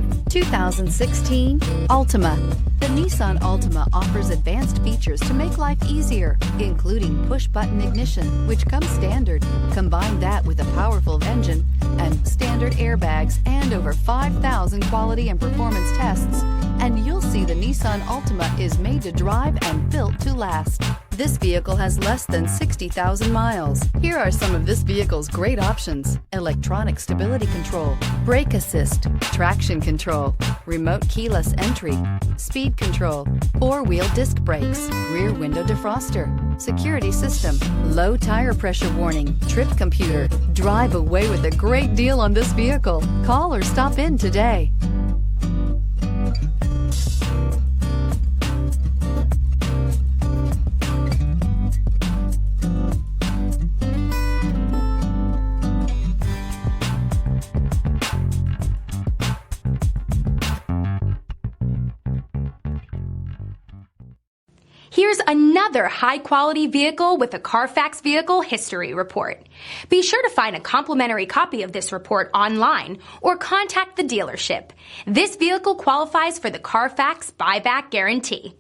2.5 2016 Altima. The Nissan Altima offers advanced features to make life easier, including push-button ignition, which comes standard. Combine that with a powerful engine and standard airbags and over 5,000 quality and performance tests, and you'll see the Nissan Altima is made to drive and built to last. This vehicle has less than 60,000 miles. Here are some of this vehicle's great options: electronic stability control, brake assist, traction control, remote keyless entry, speed control, four-wheel disc brakes, rear window defroster, security system, low tire pressure warning, trip computer. Drive away with a great deal on this vehicle. Call or stop in today. Here's another high-quality vehicle with a Carfax Vehicle History Report. Be sure to find a complimentary copy of this report online or contact the dealership. This vehicle qualifies for the Carfax Buyback Guarantee.